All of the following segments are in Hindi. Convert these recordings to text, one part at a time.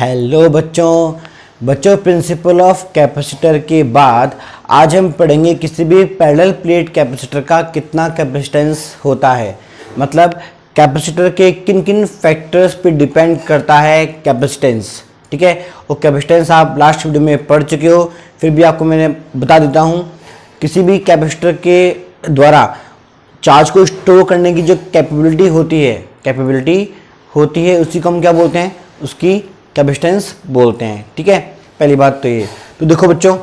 हेलो बच्चों प्रिंसिपल ऑफ कैपेसिटर के बाद आज हम पढ़ेंगे किसी भी पैरेलल प्लेट कैपेसिटर का कितना कैपेसिटेंस होता है। मतलब कैपेसिटर के किन किन फैक्टर्स पे डिपेंड करता है कैपेसिटेंस। ठीक है, वो कैपेसिटेंस आप लास्ट वीडियो में पढ़ चुके हो, फिर भी आपको मैंने बता देता हूँ। किसी भी कैपेसिटर के द्वारा चार्ज को स्टोर करने की जो कैपेबिलिटी होती है उसी को हम क्या बोलते हैं, उसकी कैपेसिटेंस बोलते हैं। ठीक है, पहली बात तो ये। तो देखो बच्चों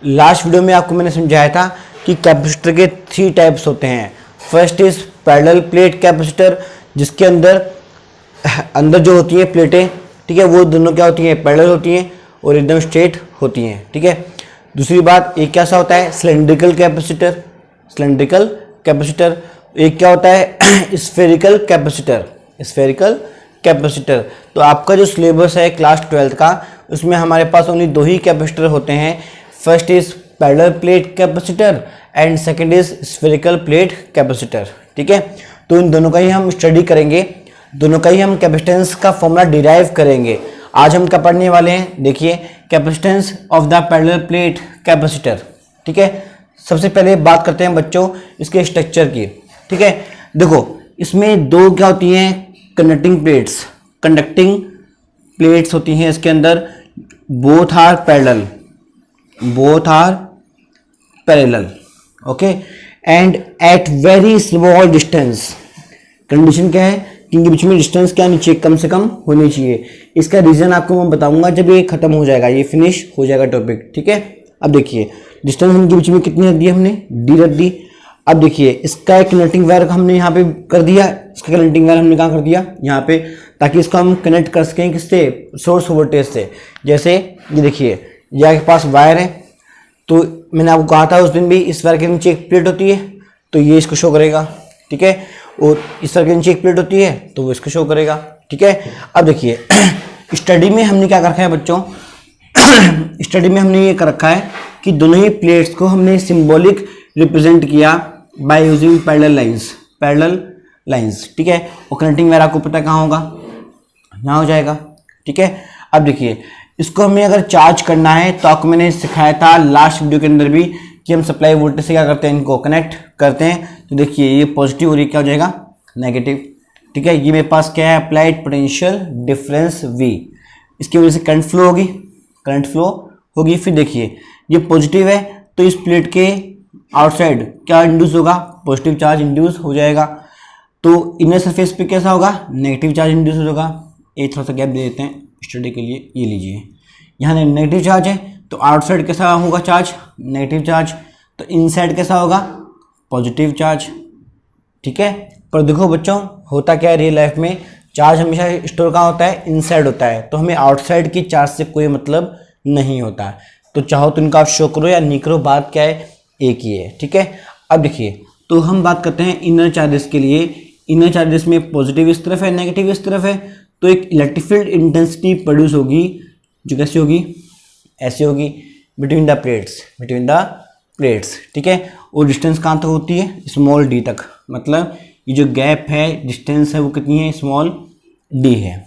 लास्ट वीडियो में आपको मैंने समझाया था कि कैपेसिटर के 3 टाइप्स होते हैं। First is parallel plate capacitor, जिसके अंदर जो होती हैं प्लेटें, ठीक है, वो दोनों क्या होती हैं, पैरेलल होती हैं और एकदम स्ट्रेट होती हैं। ठीक है, दूसरी बात एक कैसा होता है, सिलेंड्रिकल कैपेसिटर। एक क्या होता है स्फेरिकल कैपेसिटर। तो आपका जो सिलेबस है क्लास 12th का, उसमें हमारे पास ओनली 2 ही कैपेसिटर होते हैं। First is parallel plate capacitor and second is spherical plate capacitor. ठीक है, तो इन दोनों का ही हम स्टडी करेंगे, दोनों का ही हम कैपेसिटेंस का फॉर्मूला डिराइव करेंगे। आज हम क्या पढ़ने वाले हैं, देखिए capacitance of the parallel plate capacitor. ठीक है, सबसे पहले बात करते हैं बच्चों इसके स्ट्रक्चर की। ठीक है, देखो इसमें 2 क्या होती हैं, कंडक्टिंग प्लेट्स होती हैं इसके अंदर। Both are parallel okay, and at very small distance. Condition क्या है कि इनके बीच में डिस्टेंस क्या नीचे कम से कम होनी चाहिए। इसका रीजन आपको मैं बताऊंगा जब ये खत्म हो जाएगा, ये फिनिश हो जाएगा टॉपिक। ठीक है, अब देखिए डिस्टेंस इनके बीच में कितनी रख दी हमने, डी रख दी। अब देखिए इसका एक कनेक्टिंग वायर हमने यहाँ पे कर दिया, इसका कनेक्टिंग वायर हमने कहाँ कर दिया, यहाँ पे, ताकि इसको हम कनेक्ट कर सकें किससे, सोर्स वोल्टेज से। जैसे ये देखिए ये आपके पास वायर है, तो मैंने आपको कहा था उस दिन भी, इस वायर के नीचे एक प्लेट होती है तो ये इसको शो करेगा। ठीक है, और इस वायर के नीचे एक प्लेट होती है तो वो इसको शो करेगा। ठीक है, अब देखिए स्टडी में हमने क्या कर रखा है बच्चों स्टडी में हमने ये कर रखा है कि दोनों ही प्लेट्स को हमने सिंबॉलिक रिप्रेजेंट किया बाय यूजिंग पैरेलल लाइंस। ठीक है, और कनेक्टिंग वायर आपको पता कहाँ होगा, यहाँ हो जाएगा। ठीक है, अब देखिए इसको हमें अगर चार्ज करना है तो आपको मैंने सिखाया था लास्ट वीडियो के अंदर भी कि हम सप्लाई वोल्टेज से क्या करते हैं, इनको कनेक्ट करते हैं। तो देखिए ये पॉजिटिव और ये क्या हो जाएगा, नेगेटिव। ठीक है, ये मेरे पास क्या है, अप्लाइड पोटेंशियल डिफरेंस V, इसकी वजह से करंट फ्लो होगी। फिर देखिए ये पॉजिटिव है तो इस प्लेट के आउटसाइड क्या इंड्यूस होगा, पॉजिटिव चार्ज इंड्यूस हो जाएगा। तो इनर सरफेस पे कैसा होगा, नेगेटिव चार्ज इंड्यूस होगा। एक थोड़ा सा गैप दे देते हैं स्टडी के लिए, ये लीजिए यहाँ नेगेटिव चार्ज है तो आउटसाइड कैसा होगा चार्ज, नेगेटिव चार्ज। तो इनसाइड कैसा होगा, पॉजिटिव चार्ज। ठीक है, पर देखो बच्चों होता क्या है रियल लाइफ में, चार्ज हमेशा स्टोर कहाँ होता है, इनसाइड होता है। तो हमें आउटसाइड की चार्ज से कोई मतलब नहीं होता है। तो चाहो तो इनका आप शो करो या नहीं करो, बात क्या है, एक ही है। ठीक है, अब देखिए तो हम बात करते हैं इनर चार्जेस के लिए। इनर चार्जेस में पॉजिटिव इस तरफ है, नेगेटिव इस तरफ है, तो एक इलेक्ट्रिक फील्ड इंटेंसिटी प्रोड्यूस होगी जो कैसी होगी, ऐसी होगी, बिटवीन द प्लेट्स। ठीक है, और डिस्टेंस कहाँ तक होती है, स्मॉल d तक। मतलब ये जो गैप है, डिस्टेंस है, वो कितनी है, स्मॉल d है।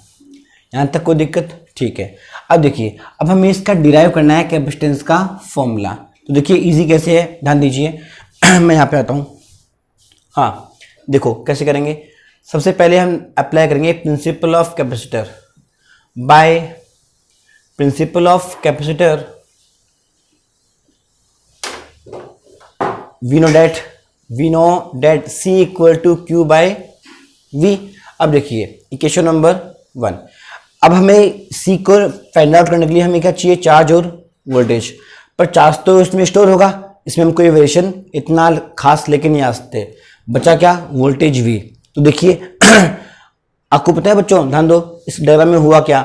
यहाँ तक कोई दिक्कत, ठीक है। अब देखिए अब हमें इसका डिराइव करना है कैपेसिटेंस का फॉर्मूला। तो देखिए इजी कैसे है, ध्यान दीजिए मैं यहाँ पे आता हूँ। हाँ देखो कैसे करेंगे, सबसे पहले हम अप्लाई करेंगे principle of capacitor. By principle of capacitor we know that C equal to Q by V। अब देखिए इक्वेशन नंबर 1। अब हमें C को फाइंड आउट करने के लिए हमें क्या चाहिए, चार्ज और वोल्टेज। पर चार्ज तो इसमें स्टोर होगा, इसमें हम कोई वेरिएशन इतना खास लेके नहीं आ सकते। बचा क्या, वोल्टेज V। तो देखिए आपको पता है बच्चों, ध्यान दो इस डायग्राम में हुआ क्या,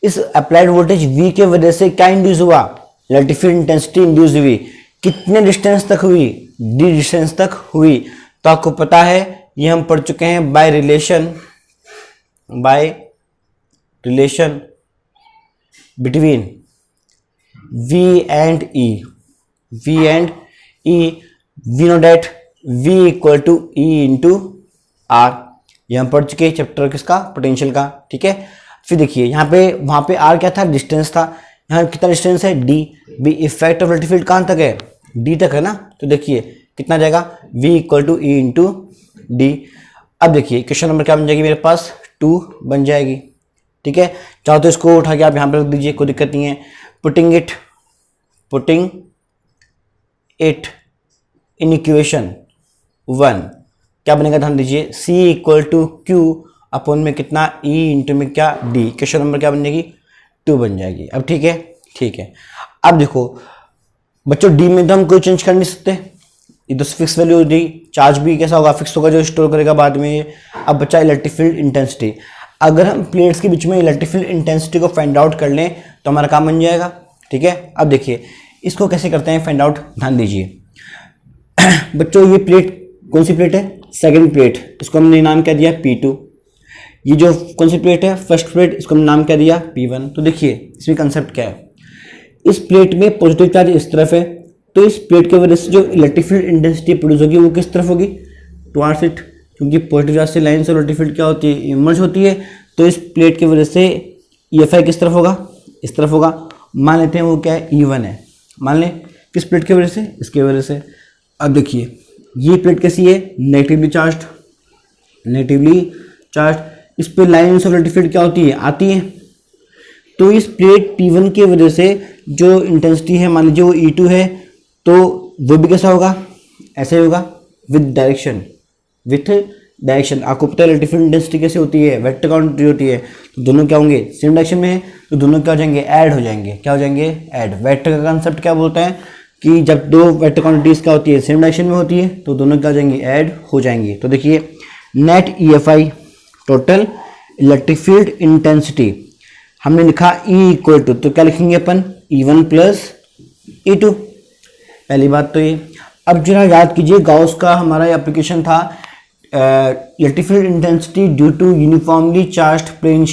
इस अप्लाइड वोल्टेज V के वजह से क्या इंड्यूस हुआ, इलेक्ट्रिक फील्ड इंटेंसिटी इंड्यूस हुई। कितने डिस्टेंस तक हुई, D डिस्टेंस तक हुई। तो आपको पता है ये हम पढ़ चुके हैं by relation between V and E। We know that V equal to E into R। ये हम पढ़ चुके हैं चैप्टर किसका, पोटेंशियल का। ठीक है, फिर देखिए यहाँ पे, वहाँ पे आर क्या था, डिस्टेंस था, यहाँ कितना डिस्टेंस है, D. Be effect of electric field कहाँ तक है, डी तक है ना, तो देखिए कितना जाएगा, V equal to E into D. अब देखिए क्वेश्चन नंबर क्या बन जाएगी मेरे पास, 2 बन जाएगी। ठीक है, चाहो तो इसको उठा के आप यहाँ पर रख दीजिए, कोई दिक्कत नहीं है। पुटिंग इट इन इक्वेशन 1 क्या बनेगा, ध्यान दीजिए, C equal to Q upon में कितना, E इंटू में क्या, D। क्वेश्चन नंबर क्या बन जाएगी, 2 बन जाएगी। अब ठीक है, ठीक है। अब देखो बच्चों, D में तो हम कोई चेंज कर नहीं सकते, ये तो फिक्स वैल्यू होगी। चार्ज भी कैसा होगा, फिक्स होगा, जो स्टोर करेगा बाद में। अब बच्चा इलेक्ट्रिक फील्ड इंटेंसिटी, अगर हम प्लेट्स के बीच में इलेक्ट्रिक फील्ड इंटेंसिटी को फाइंड आउट कर लें तो हमारा काम बन जाएगा। ठीक है, अब देखिए इसको कैसे करते हैं फाइंड आउट, ध्यान दीजिए। बच्चों ये प्लेट कौन सी प्लेट है, सेकंड प्लेट, इसको हमने नाम क्या दिया, P2। ये जो कौन सी प्लेट है, फर्स्ट प्लेट, इसको हमने नाम क्या दिया, P1। तो देखिए इसमें कंसेप्ट क्या है, इस प्लेट में पॉजिटिव चार्ज इस तरफ है, तो इस प्लेट की वजह से जो इलेक्ट्रिक फील्ड इंटेंसिटी प्रोड्यूस होगी वो किस तरफ होगी, टुवर्ड्स इट, क्योंकि पॉजिटिव चार्ज से लाइन से इलेक्ट्रिक फील्ड क्या होती है, इमर्ज होती है। तो इस प्लेट की वजह से EFI किस तरफ होगा, इस तरफ होगा। मान लेते हैं वो क्या है, E1 है, मान लें, किस प्लेट की वजह से, इसके वजह से। अब देखिए ये प्लेट कैसी है, नेगेटिवली चार्ज, इस पे लाइन ऑफ इलेक्ट्रिक फील्ड क्या होती है, आती है। तो इस प्लेट P1 की वजह से जो इंटेंसिटी है, मान लीजिए वो E2 है, तो वो भी कैसा होगा, ऐसे होगा, विथ डायरेक्शन। आपको पता है इलेक्ट्रिक फील्ड इंटेंसिटी कैसे होती है, वेक्टर क्वांटिटी होती है, तो दोनों क्या होंगे, सेम डायरेक्शन में है, तो दोनों क्या हो जाएंगे, ऐड हो जाएंगे। क्या हो जाएंगे, ऐड। वेक्टर का कंसेप्ट क्या बोलता है कि जब दो वेक्टर क्वांटिटीज क्या होती है, सेम डायरेक्शन में होती है, तो दोनों क्या हो जाएंगे, ऐड हो जाएंगे। तो देखिए net EFI, total electric field intensity, हमने लिखा E इक्वल टू, तो क्या लिखेंगे अपन, E1 प्लस E2। पहली बात तो ये। अब जरा याद कीजिए, गाउस का हमारा एप्लीकेशन था electric field intensity due to uniformly charged plane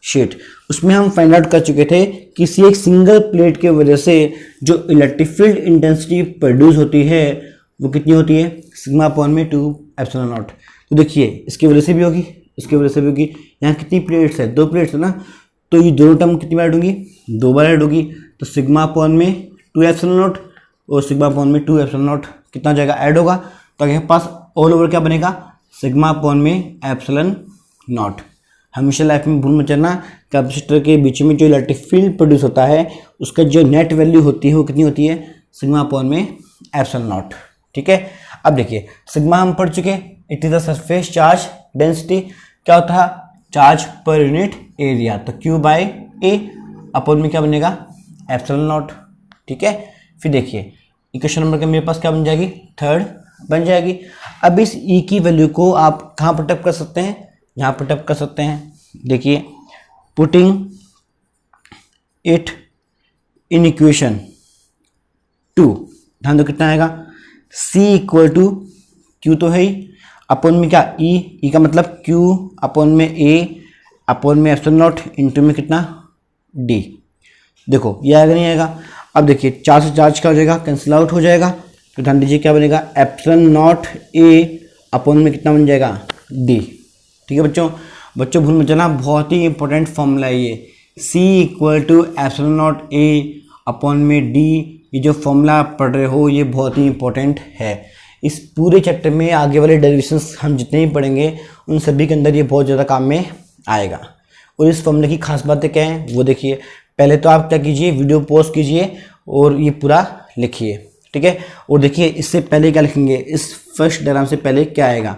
sheet. उसमें हम फाइंड आउट कर चुके थे किसी एक सिंगल प्लेट के वजह से जो इलेक्ट्रिक फील्ड इंटेंसिटी प्रोड्यूस होती है वो कितनी होती है, सिग्मा अपॉन में 2 एप्सिलॉन नॉट। तो देखिए इसकी वजह से भी होगी, इसकी वजह से भी होगी। यहाँ कितनी प्लेट्स है, 2 प्लेट्स है ना, तो ये दोनों टर्म कितनी बार ऐड होगी, 2 बार ऐड होगी। तो सिग्मा अपॉन में 2 एप्सिलॉन नॉट और सिग्मा अपॉन में 2 एप्सिलॉन नॉट कितना जाएगा, ऐड होगा। तो आपके पास ऑल ओवर क्या बनेगा, सिग्मा अपॉन में एप्सिलॉन नॉट। हमेशा लाइफ में भूल मत जाना, कैपेसिटर के बीच में जो इलेक्ट्रिक फील्ड प्रोड्यूस होता है उसका जो नेट वैल्यू होती है वो कितनी होती है, सिग्मा अपॉन में एप्सिलॉन नॉट। ठीक है, अब देखिए सिग्मा हम पढ़ चुके, it is the surface charge density. क्या होता है, चार्ज पर यूनिट एरिया, तो Q बाय A अपॉन में क्या बनेगा, एप्सिलॉन नॉट। ठीक है, फिर देखिए इक्वेशन नंबर के मेरे पास क्या बन जाएगी, 3rd बन जाएगी। अब इस E की वैल्यू को आप कहाँ पुटअप कर सकते हैं, यहाँ पुटअप कर सकते हैं। देखिए पुटिंग इट इन इक्वेशन 2, ध्यान दो कितना आएगा, C इक्वल टू Q तो है ही, अपॉन में क्या E का मतलब Q अपॉन में A अपॉन में एप्सिलॉन नॉट इंटू में कितना D। देखो ये आएगा नहीं आएगा। अब देखिए चार्ज से चार्ज क्या हो जाएगा, कैंसिल आउट हो जाएगा। तो ध्यान दीजिए क्या बनेगा, एप्सिलॉन नॉट A अपॉन में कितना बन जाएगा, D। ठीक है बच्चों भूल मत जाना, बहुत ही इंपॉर्टेंट फॉर्मूला है ये, C equal to epsilon not A upon में D। ये जो फॉर्मूला आप पढ़ रहे हो ये बहुत ही इंपॉर्टेंट है। इस पूरे चैप्टर में आगे वाले डेरिवेशंस हम जितने भी पढ़ेंगे उन सभी के अंदर ये बहुत ज़्यादा काम में आएगा। और इस फॉर्मूले की खास बातें क्या हैं वो देखिए। पहले तो आप क्या कीजिए, वीडियो पॉज कीजिए और ये पूरा लिखिए। ठीक है, और देखिए इससे पहले क्या लिखेंगे, इस फर्स्ट डायग्राम से पहले क्या आएगा,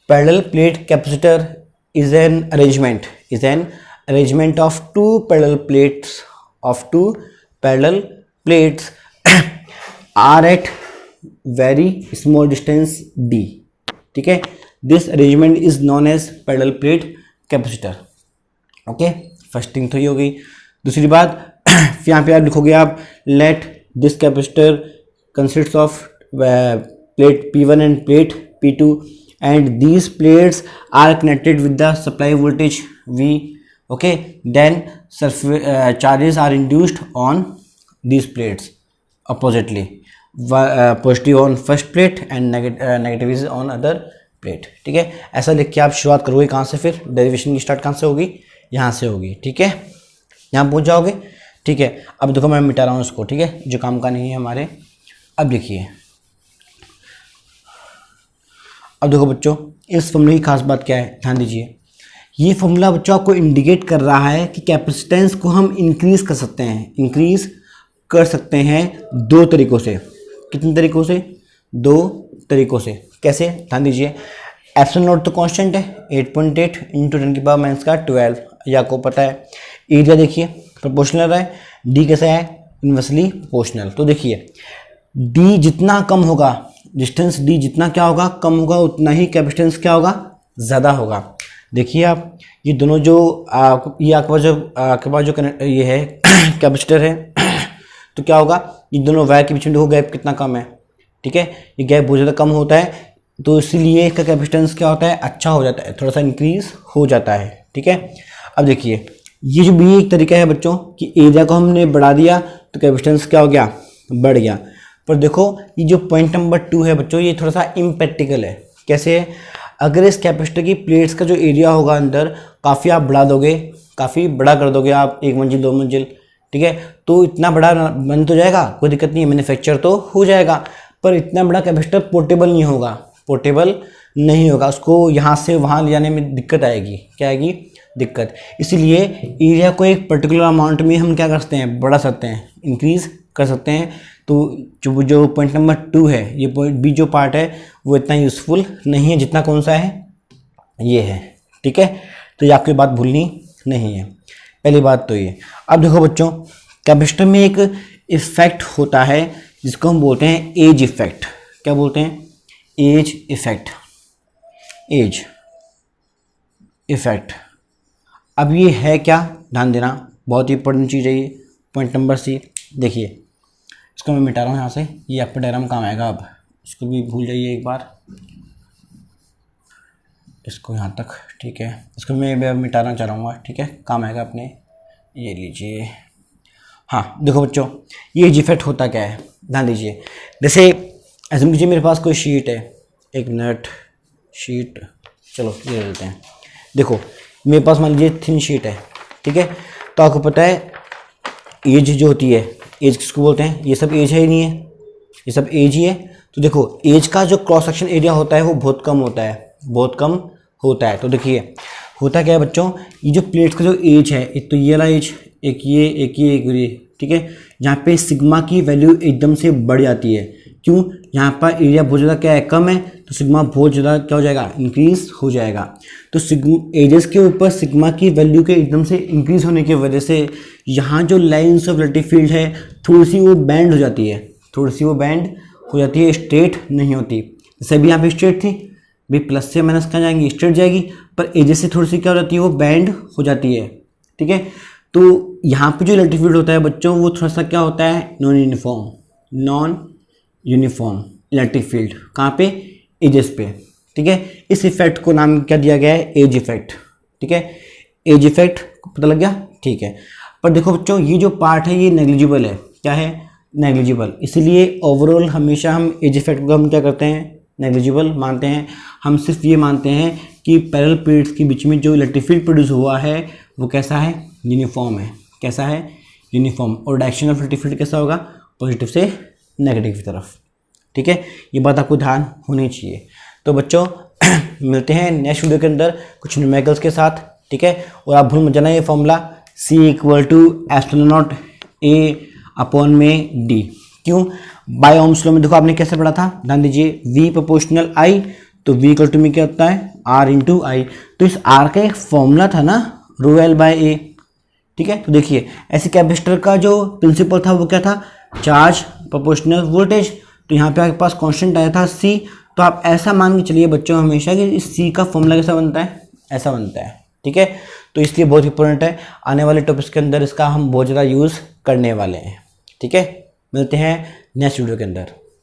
parallel plate capacitor is an arrangement of two parallel plates are at very small distance D। ठीक है, this arrangement is known as parallel plate capacitor. Okay, first thing तो ये हो गई। दूसरी बात फिर यहाँ पे आप लिखोगे आप, let this capacitor consist of plate P1 end plate P2 and these plates are connected with the supply voltage V. Okay, then charges are induced on these plates oppositely, positive on first plate and negative is on other plate. ठीक है, ऐसा लिख के आप शुरुआत करोगे कहाँ से, फिर डेरिवेशन की स्टार्ट कहाँ से होगी, यहाँ से होगी। ठीक है, यहाँ पहुँच जाओगे। ठीक है, अब देखो मैं मिटा रहा हूँ इसको, ठीक है, जो काम का नहीं है हमारे। अब देखिए, अब देखो बच्चों, इस फॉर्मूले की खास बात क्या है, ध्यान दीजिए। ये फॉर्मूला बच्चों आपको इंडिकेट कर रहा है कि कैपेसिटेंस को हम इंक्रीज कर सकते हैं, इंक्रीज कर सकते हैं दो तरीकों से। कितने तरीकों से, दो तरीकों से। कैसे, ध्यान दीजिए। एप्सिलॉन नॉट तो कांस्टेंट है, 8.8 इंटू 10⁻⁻12, ये आपको पता है। एरिया देखिए प्रोपोर्शनल है, डी कैसा है, इन्वर्सली प्रोपोर्शनल। तो देखिए डी जितना कम होगा, डिस्टेंस डी जितना क्या होगा, कम होगा, उतना ही कैपेसिटेंस क्या होगा, ज़्यादा होगा। देखिए आप, ये दोनों जो ये आपके पास जो ये है कैपेसिटर है तो क्या होगा, ये दोनों वायर के बीच में देखो गैप कितना कम है। ठीक है, ये गैप बहुत ज़्यादा कम होता है, तो इसीलिए इसका कैपेसिटेंस क्या होता है, अच्छा हो जाता है, थोड़ा सा इंक्रीज हो जाता है। ठीक है, अब देखिए ये जो भी एक तरीका है बच्चों कि एरिया को हमने बढ़ा दिया तो कैपेसिटेंस क्या हो गया, बढ़ गया। पर देखो ये जो पॉइंट नंबर 2 है बच्चों, ये थोड़ा सा इम्प्रैक्टिकल है। कैसे है, अगर इस कैपेसिटर की प्लेट्स का जो एरिया होगा अंदर काफ़ी आप बढ़ा दोगे, काफ़ी बड़ा कर दोगे आप, 1 मंजिल 2 मंजिल, ठीक है, तो इतना बड़ा बन तो जाएगा, कोई दिक्कत नहीं है, मैन्युफैक्चर तो हो जाएगा, पर इतना बड़ा कैपेसिटर पोर्टेबल नहीं होगा, पोर्टेबल नहीं होगा, उसको यहाँ से वहाँ ले जाने में दिक्कत आएगी। क्या आएगी, दिक्कत। इसीलिए एरिया को एक पर्टिकुलर अमाउंट में हम क्या कर सकते हैं, बढ़ा सकते हैं, इंक्रीज कर सकते हैं। तो जो पॉइंट नंबर 2 है, ये पॉइंट बी जो पार्ट है वो इतना यूज़फुल नहीं है जितना कौन सा है, ये है। ठीक है, तो ये आपकी बात भूलनी नहीं है, पहली बात तो ये। अब देखो बच्चों, कैपेसिटर में एक इफेक्ट होता है जिसको हम बोलते हैं एज इफेक्ट। क्या बोलते हैं, एज इफेक्ट, एज इफेक्ट। अब ये है क्या, ध्यान देना, बहुत ही इंपॉर्टेंट चीज़ है ये। पॉइंट नंबर सी, देखिए इसको मैं मिटा रहा हूँ यहाँ से, ये आपका डायग्राम काम आएगा। अब इसको भी भूल जाइए एक बार, इसको यहाँ तक। ठीक है, इसको मैं मिटाना चाह रहा हूँ, ठीक है, काम आएगा अपने। ये लीजिए, हाँ देखो बच्चों, ये एज इफेक्ट होता क्या है, ध्यान दीजिए। जैसे ऐसे कीजिए मेरे पास कोई शीट है, एक मिनट, शीट, चलो ये ले लेते हैं। देखो मेरे पास मान लीजिए थिन शीट है, ठीक है, तो आपको पता है एज जो होती है, एज किसको बोलते हैं, ये सब एज है ही नहीं है, ये सब एज ही है। तो देखो एज का जो क्रॉस सेक्शन एरिया होता है वो बहुत कम होता है, बहुत कम होता है। तो देखिए होता क्या है बच्चों, ये जो प्लेट्स का जो एज है, एक तो ये वाला एज, एक ये, एक ये, एक ये, ठीक है, यहाँ पे सिग्मा की वैल्यू एकदम से बढ़ जाती है। क्यों, यहाँ पर एरिया बहुत ज़्यादा क्या है, कम है, तो सिग्मा बहुत ज़्यादा क्या हो जाएगा, इंक्रीज हो जाएगा। तो एजेस के ऊपर सिग्मा की वैल्यू के एकदम से इंक्रीज होने की वजह से यहाँ जो लाइन्स ऑफ इलेक्ट्रिक फील्ड है थोड़ी सी वो बैंड हो जाती है, थोड़ी सी वो बैंड हो जाती है, स्ट्रेट नहीं होती। जैसे अभी यहाँ पे स्ट्रेट थी, भी प्लस से माइनस कहाँ जाएंगी, स्ट्रेट जाएगी, पर एजेस से थोड़ी सी क्या हो जाती है, वो बैंड हो जाती है। ठीक है, तो यहाँ पे जो इलेक्ट्रिक फील्ड होता है बच्चों, वो थोड़ा सा क्या होता है, non uniform, non uniform electric field, कहाँ पे, एजेस पे। ठीक है, इस इफेक्ट को नाम क्या दिया गया है, एज इफेक्ट। ठीक है, एज इफेक्ट पता लग गया, ठीक है। पर देखो बच्चों, ये जो पार्ट है ये नेग्लिजिबल है, क्या है, नेग्लिजिबल। इसलिए ओवरऑल हमेशा हम एज इफेक्ट को हम क्या करते हैं, नेग्लिजिबल मानते हैं। हम सिर्फ ये मानते हैं कि पैरेलल प्लेट्स के बीच में जो इलेक्ट्रिक फील्ड प्रोड्यूस हुआ है वो कैसा है, यूनिफॉर्म है। कैसा है, यूनिफॉर्म। और डायरेक्शन ऑफ इलेक्ट्रिक फील्ड कैसा होगा, पॉजिटिव से नेगेटिव की तरफ। ठीक है, ये बात आपको ध्यान होनी चाहिए। तो बच्चों मिलते हैं नेक्स्ट वीडियो के अंदर कुछ न्यूमेरिकल्स के साथ। ठीक है, और आप भूल मत जाना ये फॉर्मूला C = ε0 A/d। क्यों, बाय ओम्स लॉ में देखो आपने कैसे पढ़ा था, ध्यान दीजिए, V प्रोपोर्शनल I, तो V = में क्या होता है, R × I। तो इस R का एक फॉर्मूला था ना, ρL/A। ठीक है, तो देखिए ऐसे कैपेसिटर का जो प्रिंसिपल था वो क्या था, चार्ज प्रोपोर्शनल वोल्टेज। तो यहाँ पे आपके पास कांस्टेंट आया था C, तो आप ऐसा मान के चलिए बच्चों हमेशा कि इस C का फॉर्मूला कैसा बनता है, ऐसा बनता है। ठीक है, तो इसलिए बहुत इंपॉर्टेंट है, आने वाले टॉपिक्स के अंदर इसका हम बहुत ज़्यादा यूज़ करने वाले हैं। ठीक है, मिलते हैं नेक्स्ट वीडियो के अंदर।